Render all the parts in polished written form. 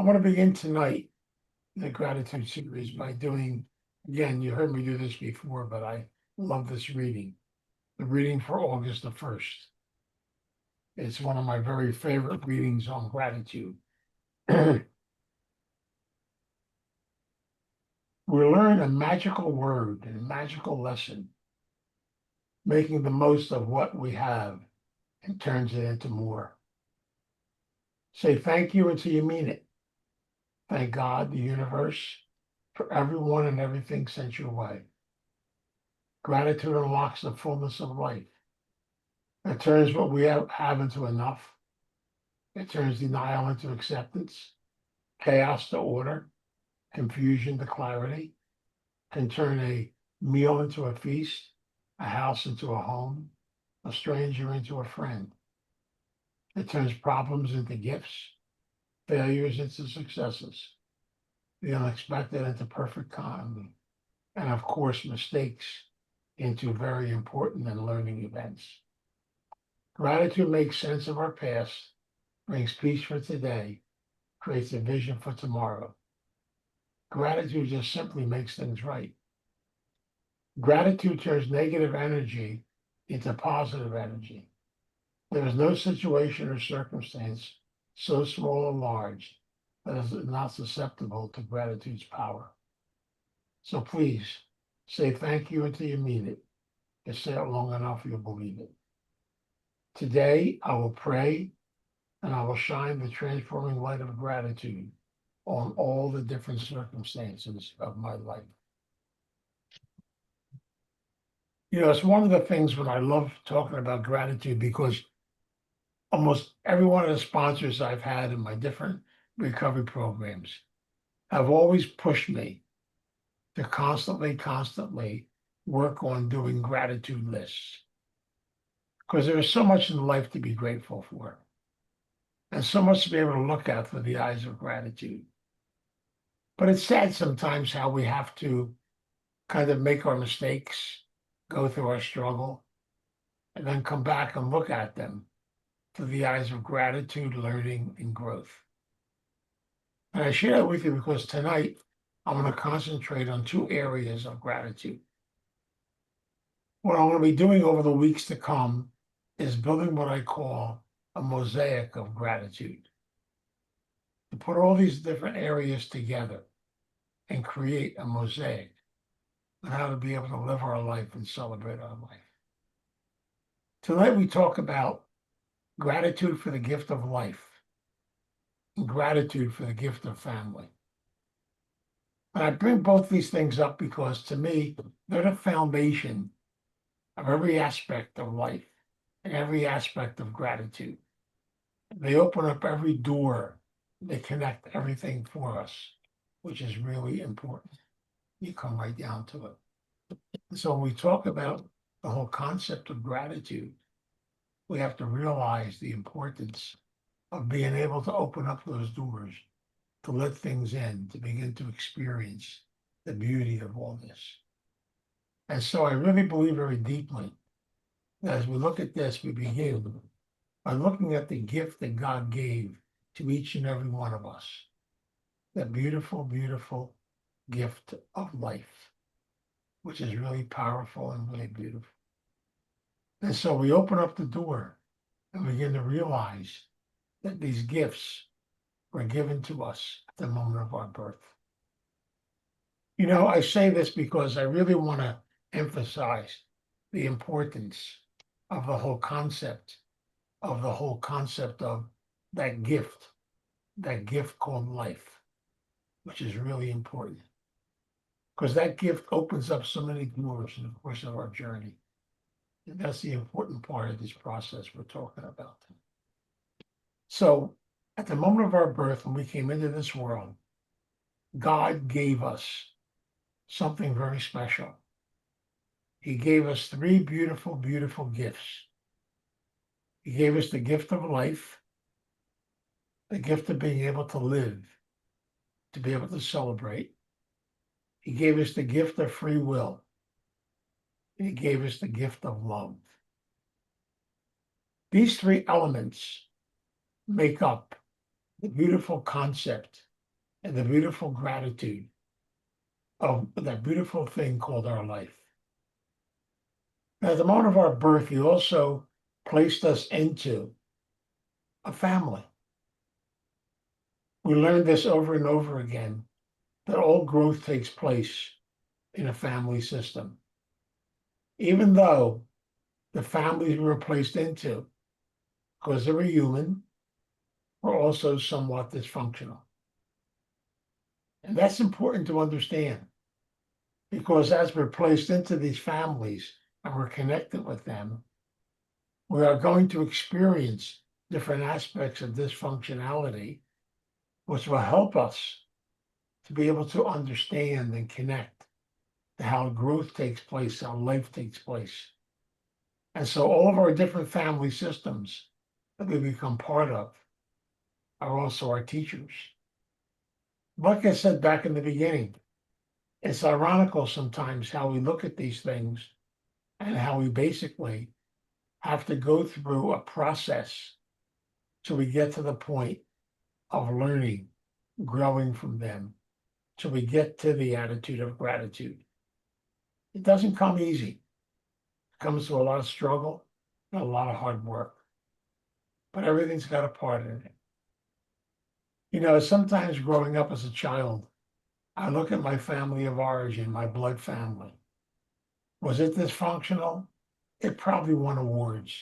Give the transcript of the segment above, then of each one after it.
I want to begin tonight the gratitude series by doing, again, you heard me do this before, but I love this reading. The reading for August the 1st. It's one of my very favorite readings on gratitude. We learn a magical word and a magical lesson, making the most of what we have and turns it into more. Say thank you until you mean it. Thank God, the universe, for everyone and everything sent your way. Gratitude unlocks the fullness of life. It turns what we have into enough. It turns denial into acceptance, chaos to order, confusion to clarity, can turn a meal into a feast, a house into a home, a stranger into a friend. It turns problems into gifts, failures into successes, the unexpected into perfect calm, and of course, mistakes into very important and learning events. Gratitude makes sense of our past, brings peace for today, creates a vision for tomorrow. Gratitude just simply makes things right. Gratitude turns negative energy into positive energy. There is no situation or circumstance so small or large that is not susceptible to gratitude's power. So please say thank you until you mean it. If you say it long enough, you'll believe it. Today, I will pray and I will shine the transforming light of gratitude on all the different circumstances of my life. You know, it's one of the things when I love talking about gratitude because almost every one of the sponsors I've had in my different recovery programs have always pushed me to constantly work on doing gratitude lists. Because there is so much in life to be grateful for, and so much to be able to look at through the eyes of gratitude. But it's sad sometimes how we have to kind of make our mistakes, go through our struggle, and then come back and look at them through the eyes of gratitude, learning, and growth. And I share that with you because tonight I'm going to concentrate on two areas of gratitude. What I'm going to be doing over the weeks to come is building what I call a mosaic of gratitude. To put all these different areas together and create a mosaic on how to be able to live our life and celebrate our life. Tonight we talk about gratitude for the gift of life and gratitude for the gift of family. And I bring both these things up because to me, they're the foundation of every aspect of life and every aspect of gratitude. They open up every door. They connect everything for us, which is really important. You come right down to it. So when we talk about the whole concept of gratitude, we have to realize the importance of being able to open up those doors, to let things in, to begin to experience the beauty of all this. And so I really believe very deeply that as we look at this, we begin by looking at the gift that God gave to each and every one of us. That beautiful, beautiful gift of life, which is really powerful and really beautiful. And so we open up the door and begin to realize that these gifts were given to us at the moment of our birth. You know, I say this because I really want to emphasize the importance of the whole concept of that gift called life, which is really important. Because that gift opens up so many doors in the course of our journey. And that's the important part of this process we're talking about. So at the moment of our birth, when we came into this world, God gave us something very special. He gave us three beautiful, beautiful gifts. He gave us the gift of life, the gift of being able to live, to be able to celebrate. He gave us the gift of free will. He gave us the gift of love. These three elements make up the beautiful concept and the beautiful gratitude of that beautiful thing called our life. At the moment of our birth, He also placed us into a family. We learned this over and over again, that all growth takes place in a family system. Even though the families we were placed into, because they were human, were also somewhat dysfunctional. And that's important to understand, because as we're placed into these families and we're connected with them, we are going to experience different aspects of dysfunctionality, which will help us to be able to understand and connect to how growth takes place, how life takes place. And so all of our different family systems that we become part of are also our teachers. Like I said back in the beginning, it's ironical sometimes how we look at these things and how we basically have to go through a process till we get to the point of learning, growing from them, till we get to the attitude of gratitude. It doesn't come easy. It comes to a lot of struggle and a lot of hard work, but everything's got a part in it. You know, sometimes growing up as a child, I look at my family of origin, my blood family. Was it dysfunctional? It probably won awards.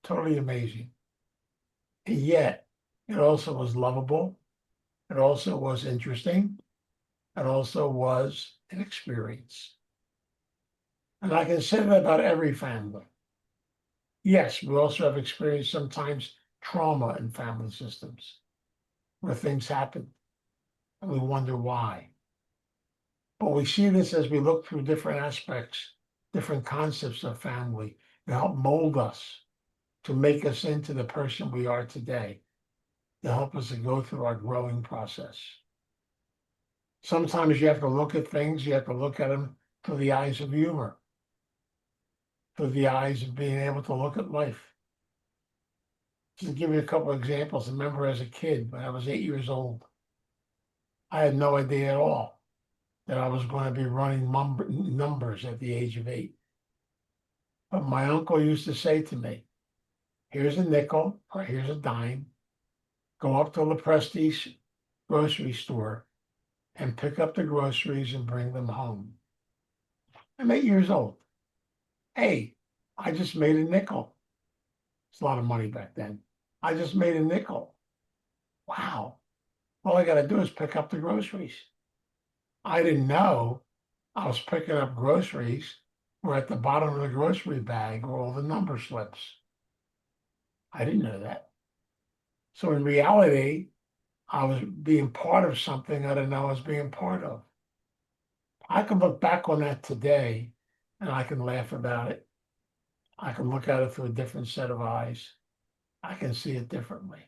Totally amazing. And yet, it also was lovable. It also was interesting. It also was an experience. And I can say that about every family. Yes, we also have experienced sometimes trauma in family systems where things happen and we wonder why. But we see this as we look through different aspects, different concepts of family to help mold us, to make us into the person we are today, to help us to go through our growing process. Sometimes you have to look at things, you have to look at them through the eyes of humor, through the eyes of being able to look at life. Just to give you a couple of examples, I remember as a kid, when I was 8 years old, I had no idea at all that I was going to be running numbers at the age of 8. But my uncle used to say to me, here's a nickel or here's a dime, go up to Lepresti's grocery store and pick up the groceries and bring them home. I'm 8 years old. Hey, I just made a nickel. It's a lot of money back then. I just made a nickel. Wow. All I got to do is pick up the groceries. I didn't know I was picking up groceries where at the bottom of the grocery bag were all the number slips. I didn't know that. So in reality, I was being part of something I didn't know I was being part of. I can look back on that today and I can laugh about it. I can look at it through a different set of eyes. I can see it differently.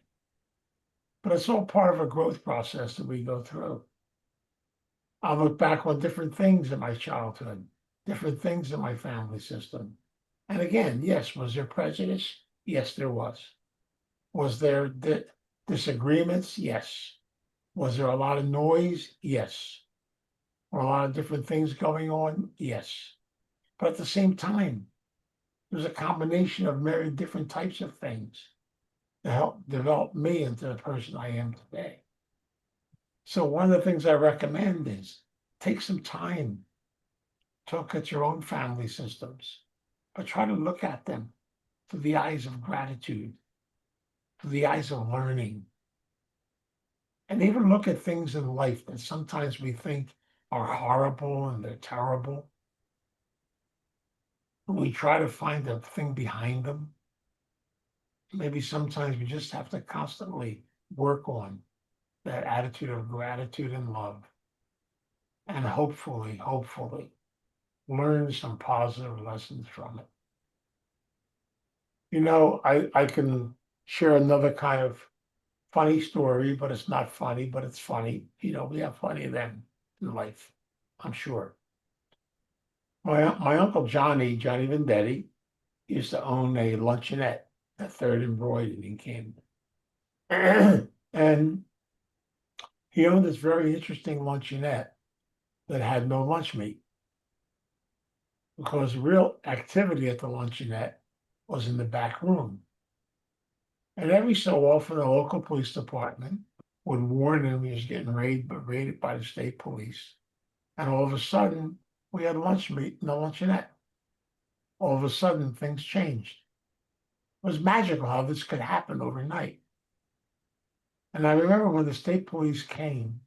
But it's all part of a growth process that we go through. I look back on different things in my childhood, different things in my family system. And again, yes, was there prejudice? Yes, there was. Was there disagreements? Yes. Was there a lot of noise? Yes. Were a lot of different things going on? Yes. But at the same time, there's a combination of many different types of things to help develop me into the person I am today. So one of the things I recommend is take some time to look at your own family systems, but try to look at them through the eyes of gratitude, through the eyes of learning, and even look at things in life that sometimes we think are horrible and they're terrible. We try to find the thing behind them. Maybe sometimes we just have to constantly work on that attitude of gratitude and love. And hopefully, learn some positive lessons from it. You know, I can share another kind of funny story, but it's not funny, but it's funny. You know, we have funny then in life, I'm sure. My uncle Johnny Vendetti, used to own a luncheonette at Third and Broad in Camden. And He owned this very interesting luncheonette that had no lunch meat because real activity at the luncheonette was in the back room. And every so often, the local police department would warn him he was getting raided by the state police. And all of a sudden, we had lunch meat in the luncheonette. All of a sudden, things changed. It was magical how this could happen overnight. And I remember when the state police came,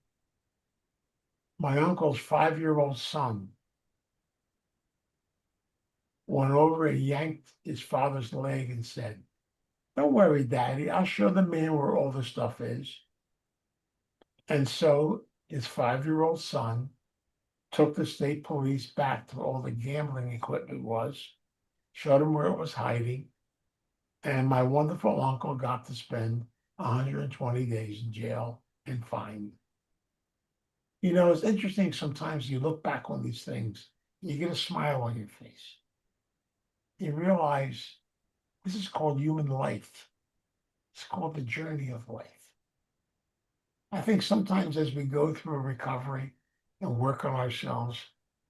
my uncle's 5-year-old son went over and yanked his father's leg and said, "Don't worry, Daddy, I'll show the man where all the stuff is." And so his 5-year-old son took the state police back to all the gambling equipment was, showed him where it was hiding, and my wonderful uncle got to spend 120 days in jail and fined. You know, it's interesting sometimes you look back on these things, you get a smile on your face. You realize this is called human life. It's called the journey of life. I think sometimes as we go through a recovery and work on ourselves,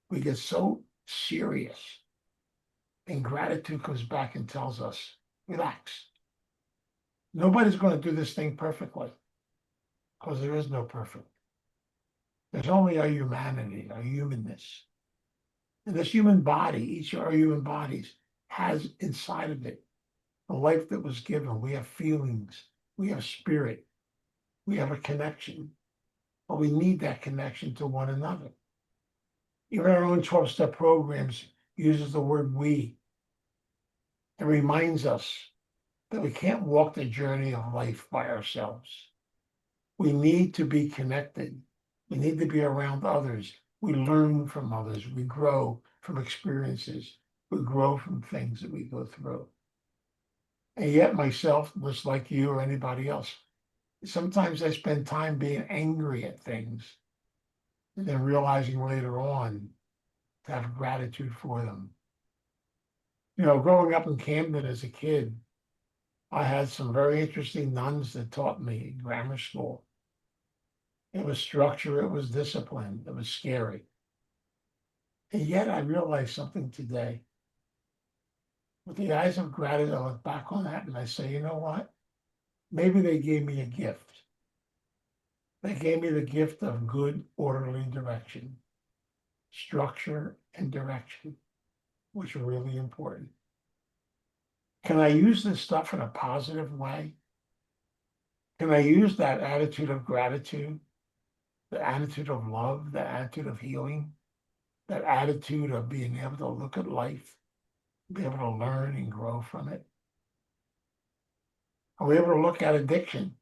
we get so serious. And gratitude comes back and tells us, relax. Nobody's going to do this thing perfectly because there is no perfect. There's only our humanity, our humanness. And this human body, each of our human bodies has inside of it the life that was given. We have feelings, we have spirit, we have a connection, but we need that connection to one another. Even our own 12-step programs uses the word we. It reminds us that we can't walk the journey of life by ourselves. We need to be connected. We need to be around others. We learn from others. We grow from experiences. We grow from things that we go through. And yet myself, just like you or anybody else, sometimes I spend time being angry at things and then realizing later on to have gratitude for them. You know, growing up in Camden as a kid, I had some very interesting nuns that taught me in grammar school. It was structure, it was discipline, it was scary. And yet I realized something today. With the eyes of gratitude, I look back on that and I say, you know what? Maybe they gave me a gift. They gave me the gift of good, orderly direction, structure, and direction, which are really important. Can I use this stuff in a positive way? Can I use that attitude of gratitude, the attitude of love, the attitude of healing, that attitude of being able to look at life, be able to learn and grow from it? Are we able to look at addiction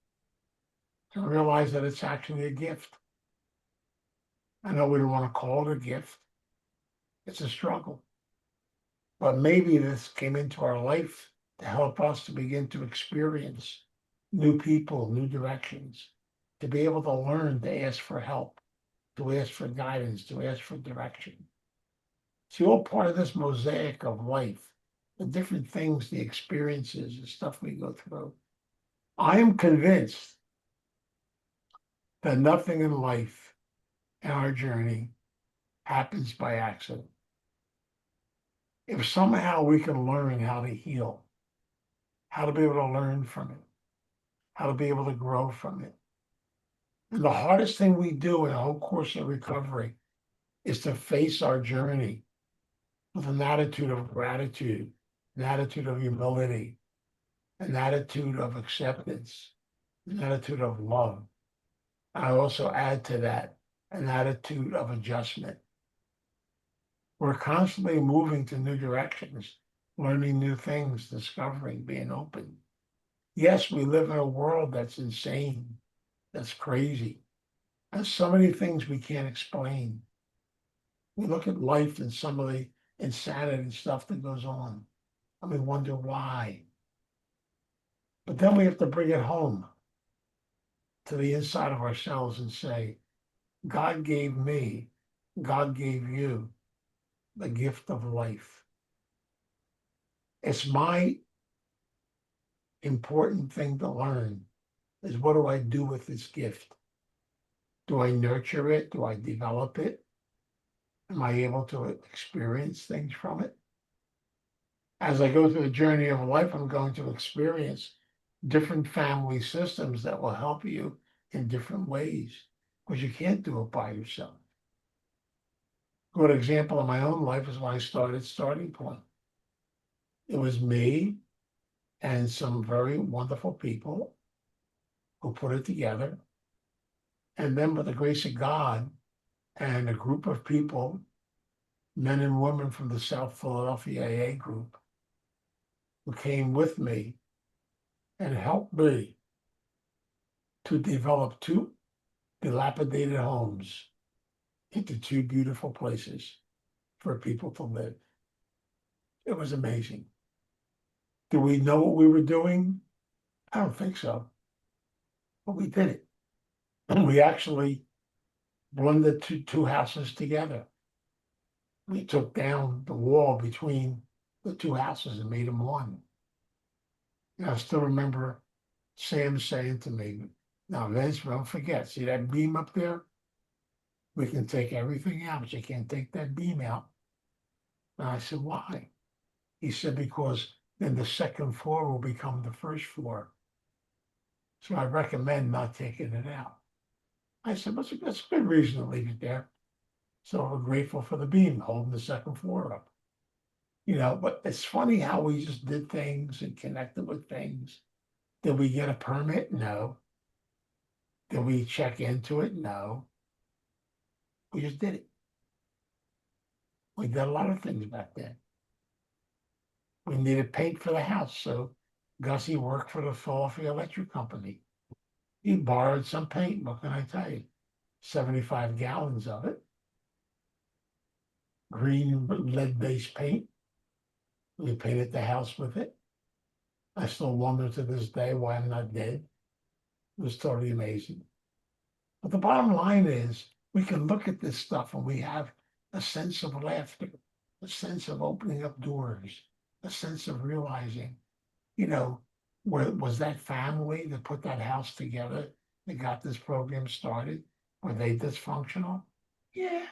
to realize that it's actually a gift? I know we don't want to call it a gift. It's a struggle. But maybe this came into our life to help us to begin to experience new people, new directions, to be able to learn to ask for help, to ask for guidance, to ask for direction. It's all part of this mosaic of life, the different things, the experiences, the stuff we go through. I am convinced that nothing in life, in our journey, happens by accident. If somehow we can learn how to heal, how to be able to learn from it, how to be able to grow from it. And the hardest thing we do in the whole course of recovery is to face our journey with an attitude of gratitude, an attitude of humility, an attitude of acceptance, an attitude of love. I also add to that an attitude of adjustment. We're constantly moving to new directions, learning new things, discovering, being open. Yes, we live in a world that's insane, that's crazy. There's so many things we can't explain. We look at life and some of the insanity and stuff that goes on, and we wonder why. But then we have to bring it home to the inside of ourselves and say, God gave me, God gave you the gift of life. It's my important thing to learn is what do I do with this gift? Do I nurture it? Do I develop it? Am I able to experience things from it? As I go through the journey of life, I'm going to experience different family systems that will help you in different ways because you can't do it by yourself. A good example of my own life is when I started Starting Point. It was me and some very wonderful people who put it together. And then, with the grace of God and a group of people, men and women from the South Philadelphia AA group, who came with me and helped me to develop two dilapidated homes into two beautiful places for people to live. It was amazing. Do we know what we were doing? I don't think so, but we did it. And we actually blended two houses together. We took down the wall between the two houses and made them one. And I still remember Sam saying to me, now, Vince, don't forget, see that beam up there? We can take everything out, but you can't take that beam out. And I said, why? He said, because then the second floor will become the first floor. So I recommend not taking it out. I said, that's a good reason to leave it there. So we're grateful for the beam holding the second floor up. But it's funny how we just did things and connected with things. Did we get a permit? No. Did we check into it? No. We just did it. We did a lot of things back then. We needed paint for the house, so Gussie worked for the Philadelphia Electric Company. He borrowed some paint, what can I tell you? 75 gallons of it. Green lead-based paint. We painted the house with it. I still wonder to this day why I'm not dead. It was totally amazing. But the bottom line is we can look at this stuff and we have a sense of laughter, a sense of opening up doors, a sense of realizing, was that family that put that house together that got this program started? Were they dysfunctional? Yeah,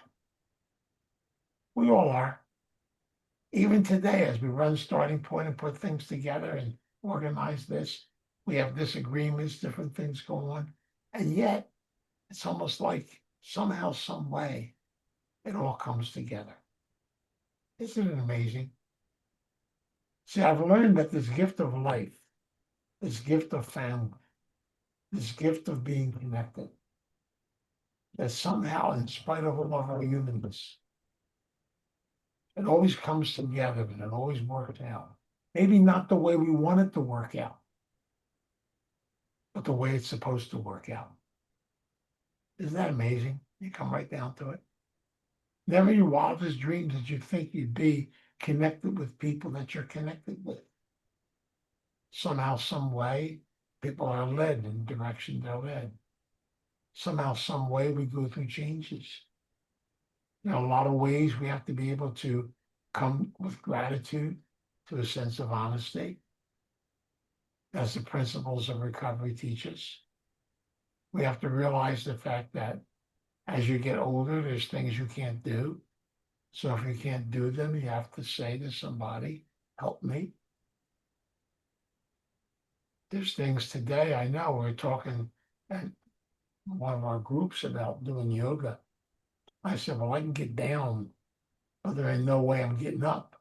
we all are. Even today, as we run Starting Point and put things together and organize this, we have disagreements, different things go on. And yet, it's almost like somehow, some way, it all comes together. Isn't it amazing? See, I've learned that this gift of life, this gift of family, this gift of being connected, that somehow, in spite of all of our humanness, it always comes together and it always works out. Maybe not the way we want it to work out, but the way it's supposed to work out. Isn't that amazing? You come right down to it. Never in your wildest dreams did you think you'd be connected with people that you're connected with. Somehow, some way, people are led in the direction they're led. Somehow, some way, we go through changes. In a lot of ways, we have to be able to come with gratitude to a sense of honesty, as the principles of recovery teach us. We have to realize the fact that as you get older, there's things you can't do. So if you can't do them, you have to say to somebody, help me. There's things today, I know, we're talking at one of our groups about doing yoga. I said, well, I can get down, but there ain't no way I'm getting up.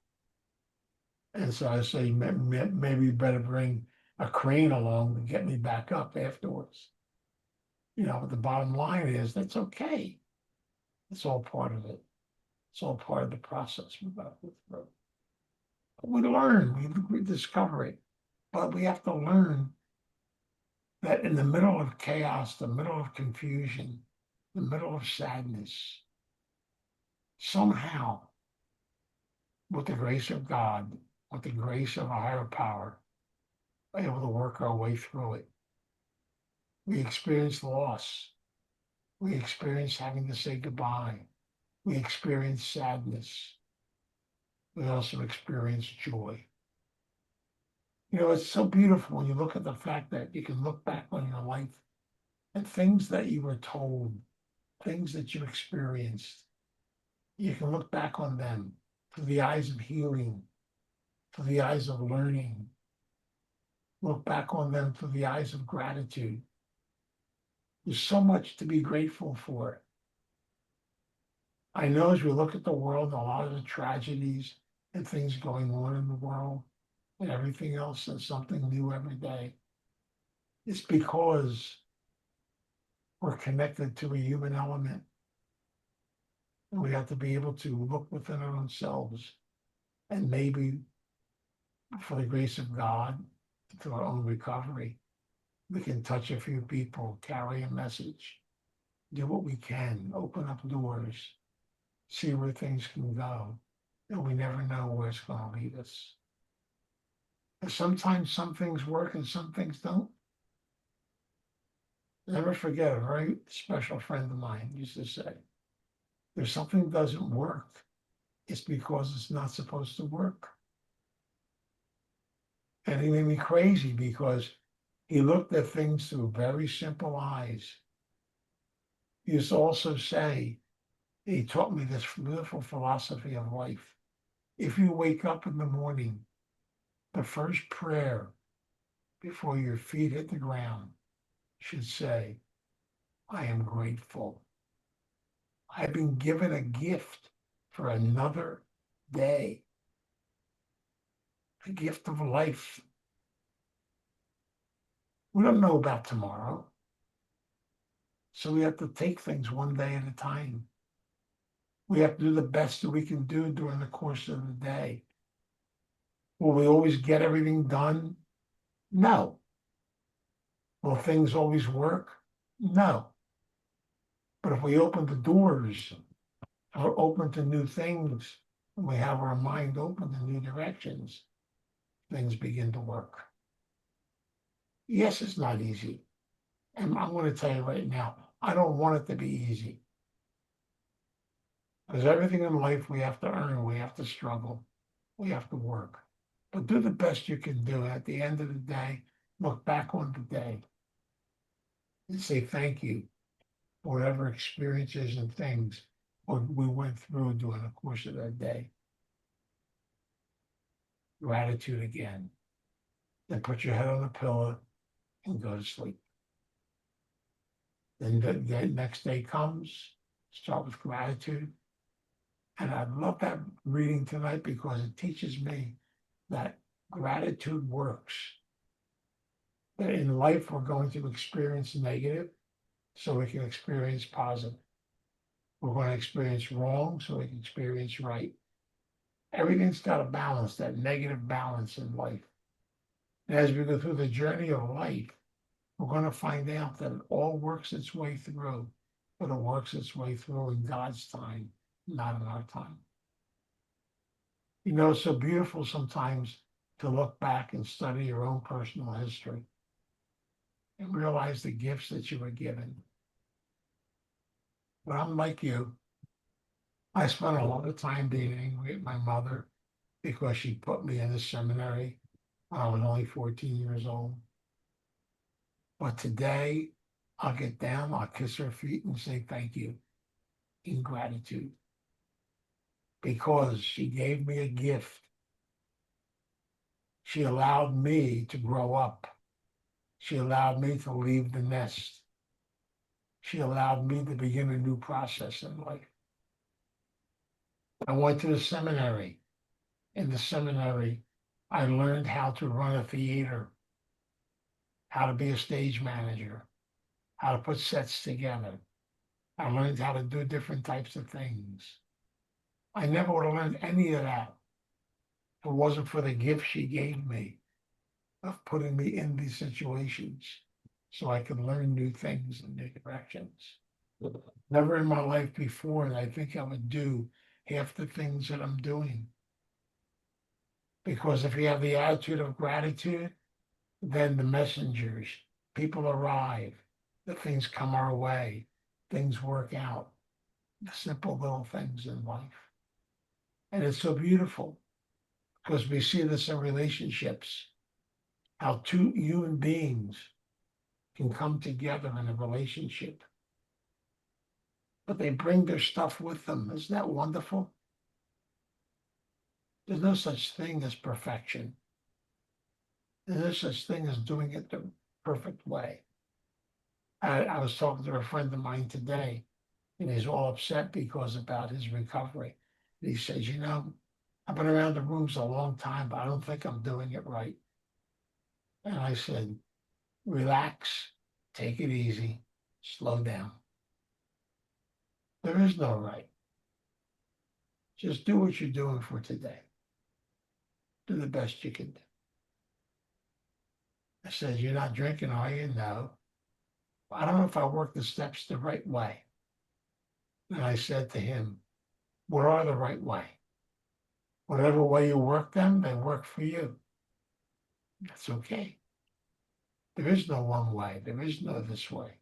And so I say, maybe you better bring a crane along to get me back up afterwards. But the bottom line is that's okay. It's all part of it. It's all part of the process we're about to go through. But we learn, we discover it. But we have to learn that in the middle of chaos, the middle of confusion, the middle of sadness, somehow, with the grace of God, with the grace of a higher power, we're able to work our way through it. We experience loss. We experience having to say goodbye. We experience sadness. We also experience joy. It's so beautiful when you look at the fact that you can look back on your life and things that you were told things that you experienced. You can look back on them through the eyes of healing, through the eyes of learning. Look back on them through the eyes of gratitude. There's so much to be grateful for. I know as we look at the world, a lot of the tragedies and things going on in the world and everything else, and something new every day, it's because we're connected to a human element. And we have to be able to look within our own selves and maybe, for the grace of God, through our own recovery, we can touch a few people, carry a message, do what we can, open up doors, see where things can go. And we never know where it's going to lead us. And sometimes some things work and some things don't. Never forget, a very special friend of mine used to say, if something doesn't work, it's because it's not supposed to work. And he made me crazy because he looked at things through very simple eyes. He used to also say, he taught me this beautiful philosophy of life. If you wake up in the morning, the first prayer before your feet hit the ground should say, I am grateful. I've been given a gift for another day, a gift of life. We don't know about tomorrow. So we have to take things one day at a time. We have to do the best that we can do during the course of the day. Will we always get everything done? No. Will things always work? No. But if we open the doors, are open to new things, and we have our mind open to new directions, things begin to work. Yes, it's not easy. And I'm going to tell you right now, I don't want it to be easy. Because everything in life we have to earn, we have to struggle, we have to work. But do the best you can do. At the end of the day, look back on the day and say thank you for whatever experiences and things we went through during the course of that day. Gratitude again. Then put your head on the pillow and go to sleep. Then the next day comes, start with gratitude. And I love that reading tonight because it teaches me that gratitude works. That in life we're going to experience negative so we can experience positive. We're going to experience wrong so we can experience right. Everything's got a balance, that negative balance in life. And as we go through the journey of life, we're going to find out that it all works its way through, but it works its way through in God's time, not in our time. You know, it's so beautiful sometimes to look back and study your own personal history and realize the gifts that you were given. But I'm like you. I spent a lot of time being angry at my mother because she put me in the seminary when I was only 14 years old. But today, I'll get down, I'll kiss her feet and say thank you in gratitude because she gave me a gift. She allowed me to grow up. She allowed me to leave the nest. She allowed me to begin a new process in life. I went to the seminary. In the seminary, I learned how to run a theater, how to be a stage manager, how to put sets together. I learned how to do different types of things. I never would have learned any of that if it wasn't for the gift she gave me of putting me in these situations so I could learn new things and new directions. Never in my life before did I think I would do half the things that I'm doing. Because if you have the attitude of gratitude, then the messengers, people arrive, the things come our way, things work out, the simple little things in life. And it's so beautiful because we see this in relationships, how two human beings can come together in a relationship but they bring their stuff with them. Isn't that wonderful? There's no such thing as perfection. There's no such thing as doing it the perfect way. I was talking to a friend of mine today, and he's all upset because about his recovery. And he says, I've been around the rooms a long time, but I don't think I'm doing it right. And I said, relax, take it easy, slow down. There is no right. Just do what you're doing for today. Do the best you can do. I said, you're not drinking, are you? No. I don't know if I work the steps the right way. And I said to him, what are the right way? Whatever way you work them, they work for you. That's okay. There is no one way. There is no this way.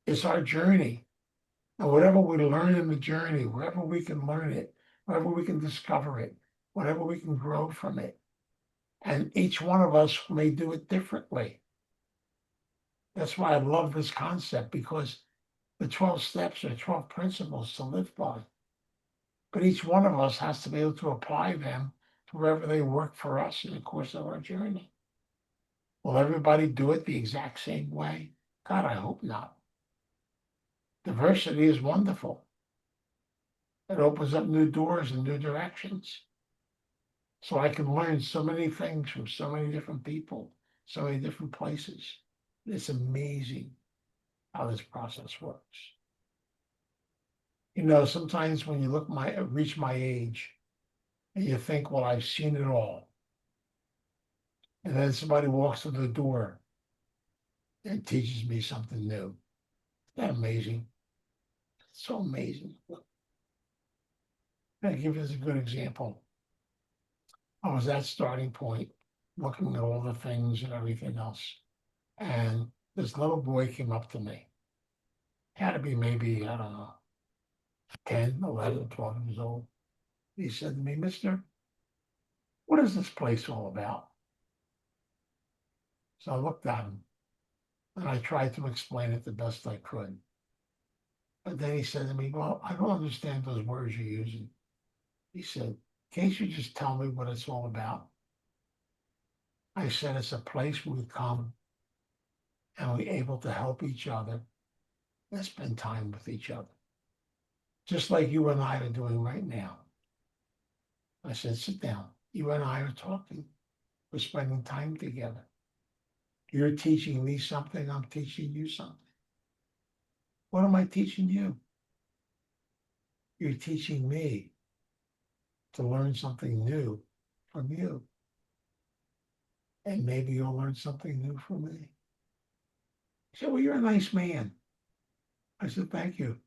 It's our journey. And whatever we learn in the journey, wherever we can learn it, wherever we can discover it, whatever we can grow from it. And each one of us may do it differently. That's why I love this concept, because the 12 steps are 12 principles to live by. But each one of us has to be able to apply them to wherever they work for us in the course of our journey. Will everybody do it the exact same way? God, I hope not. Diversity is wonderful. It opens up new doors and new directions. So I can learn so many things from so many different people, so many different places. It's amazing how this process works. Sometimes when you reach my age, and you think, well, I've seen it all. And then somebody walks through the door and teaches me something new. Isn't that amazing? It's so amazing. I'll give you a good example. I was at Starting Point, looking at all the things and everything else. And this little boy came up to me. Had to be maybe, I don't know, 10, 11, 12 years old. He said to me, Mister, what is this place all about? So I looked at him and I tried to explain it the best I could. But then he said to me, well, I don't understand those words you're using. He said, can't you just tell me what it's all about? I said, it's a place where we come and we're able to help each other and spend time with each other. Just like you and I are doing right now. I said, sit down. You and I are talking. We're spending time together. You're teaching me something. I'm teaching you something. What am I teaching you? You're teaching me to learn something new from you. And maybe you'll learn something new from me. He said, well, you're a nice man. I said, thank you.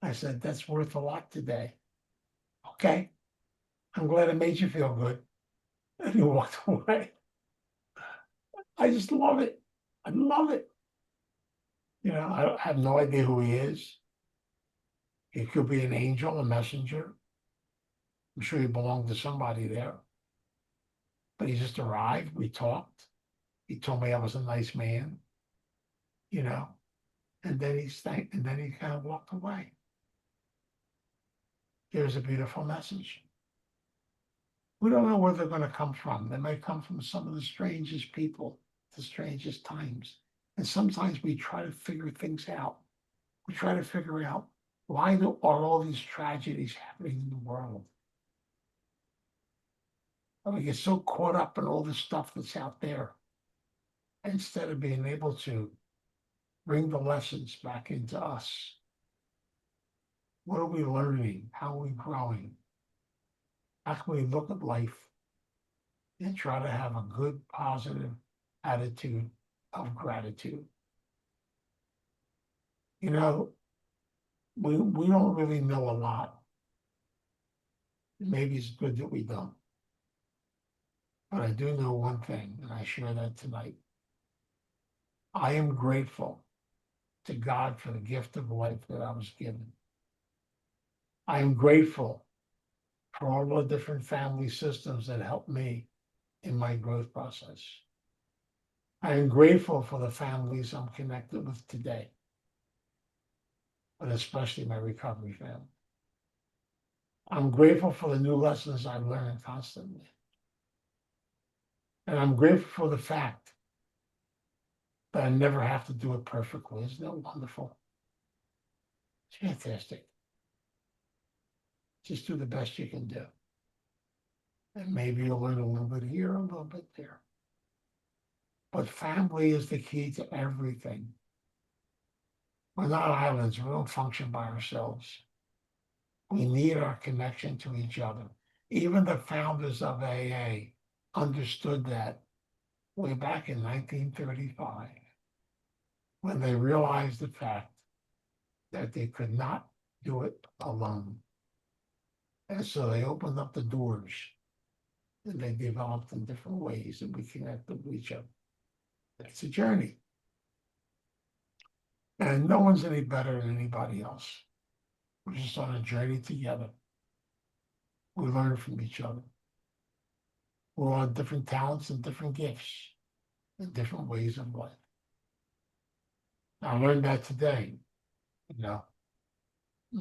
I said, that's worth a lot today. Okay. I'm glad it made you feel good. And he walked away. I just love it. I love it. I have no idea who he is. He could be an angel, a messenger. I'm sure he belonged to somebody there. But he just arrived. We talked. He told me I was a nice man, and then and then he kind of walked away. Here's a beautiful message. We don't know where they're going to come from. They may come from some of the strangest people, the strangest times. And sometimes we try to figure things out. We try to figure out, why are all these tragedies happening in the world? And we get so caught up in all the stuff that's out there, instead of being able to bring the lessons back into us. What are we learning? How are we growing? How can we look at life and try to have a good, positive attitude of gratitude? We don't really know a lot. Maybe it's good that we don't. But I do know one thing, and I share that tonight. I am grateful to God for the gift of life that I was given. I am grateful for all the different family systems that helped me in my growth process. I am grateful for the families I'm connected with today. but especially my recovery family. I'm grateful for the new lessons I've learned constantly. And I'm grateful for the fact that I never have to do it perfectly. Isn't that wonderful? It's fantastic. Just do the best you can do. And maybe you'll learn a little bit here, a little bit there. But family is the key to everything. We're not islands. We don't function by ourselves. We need our connection to each other. Even the founders of AA understood that way back in 1935 when they realized the fact that they could not do it alone. And so they opened up the doors and they developed in different ways and we connected with each other. It's a journey. And no one's any better than anybody else. We're just on a journey together. We learn from each other. We're on different talents and different gifts and different ways of life. I learned that today. You know,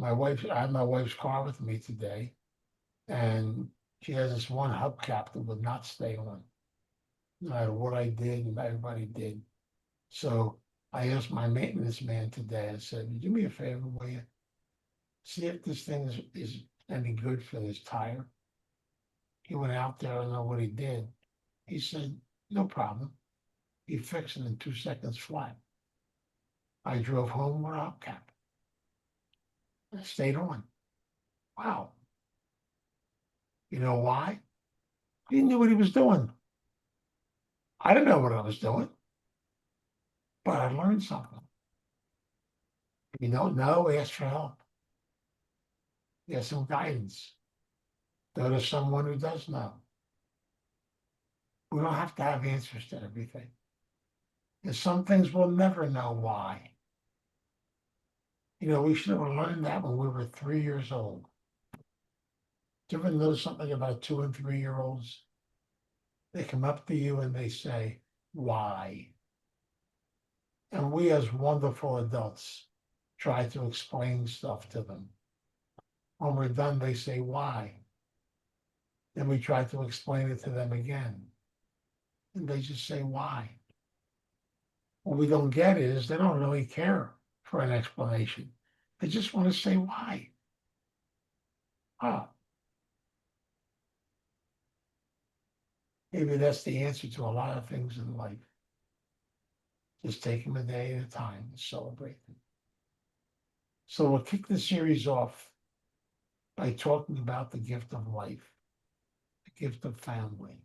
I had my wife's car with me today, and she has this one hubcap that would not stay on. No matter what I did and everybody did. So I asked my maintenance man today, I said, do me a favor, will you see if this thing is any good for this tire? He went out there, I don't know what he did. He said, no problem. He fixed it in 2 seconds flat. I drove home with a hubcap. I stayed on. Wow. You know why? He knew what he was doing. I didn't know what I was doing, but I learned something. If you don't know, ask for help. Get some guidance. Go to someone who does know. We don't have to have answers to everything. And some things we'll never know why. You know, we should have learned that when we were 3 years old. Do you ever know something about 2 and 3-year-olds? They come up to you and they say, why? And we as wonderful adults try to explain stuff to them. When we're done, they say, why? Then we try to explain it to them again. And they just say, why? What we don't get is they don't really care for an explanation. They just want to say why. Ah, maybe that's the answer to a lot of things in life. Just take them a day at a time and celebrate them. So we'll kick the series off by talking about the gift of life, the gift of family,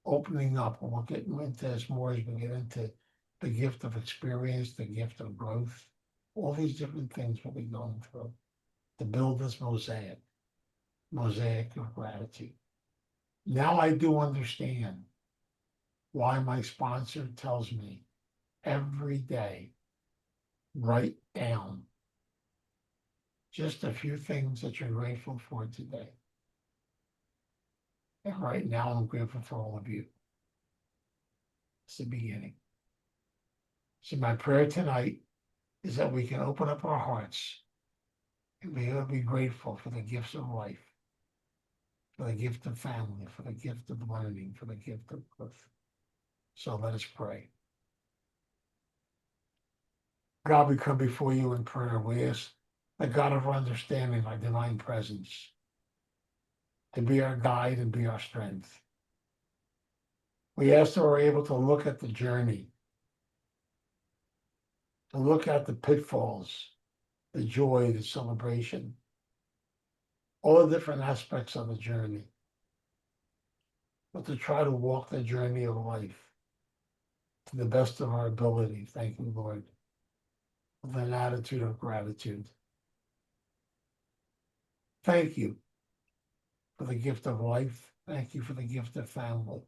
opening up, and we'll get into this more as we get into the gift of experience, the gift of growth, all these different things we'll be going through to build this mosaic of gratitude. Now I do understand why my sponsor tells me every day, write down just a few things that you're grateful for today. And right now, I'm grateful for all of you. It's the beginning. So my prayer tonight is that we can open up our hearts and be able to be grateful for the gifts of life, for the gift of family, for the gift of learning, for the gift of growth. So let us pray. God, we come before you in prayer. We ask the God of our understanding, our divine presence, to be our guide and be our strength. We ask that we're able to look at the journey, to look at the pitfalls, the joy, the celebration, all the different aspects of the journey, but to try to walk the journey of life to the best of our ability. Thank you, Lord, with an attitude of gratitude. Thank you for the gift of life. Thank you for the gift of family.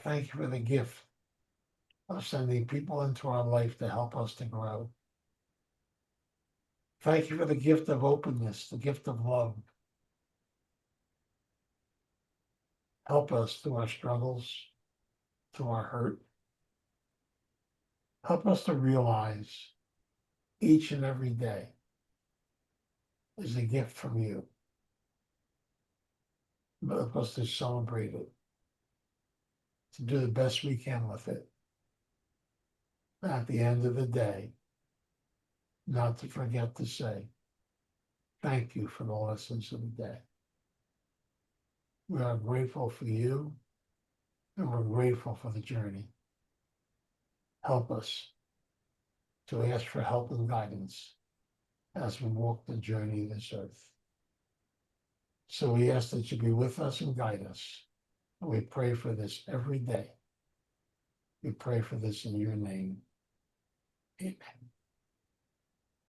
Thank you for the gift of sending people into our life to help us to grow. Thank you for the gift of openness, the gift of love. Help us through our struggles, through our hurt. Help us to realize each and every day is a gift from you. But of course, to celebrate it, to do the best we can with it. At the end of the day, not to forget to say, thank you for the lessons of the day. We are grateful for you, and we're grateful for the journey. Help us to ask for help and guidance as we walk the journey of this earth. So we ask that you be with us and guide us. And we pray for this every day. We pray for this in your name. Amen.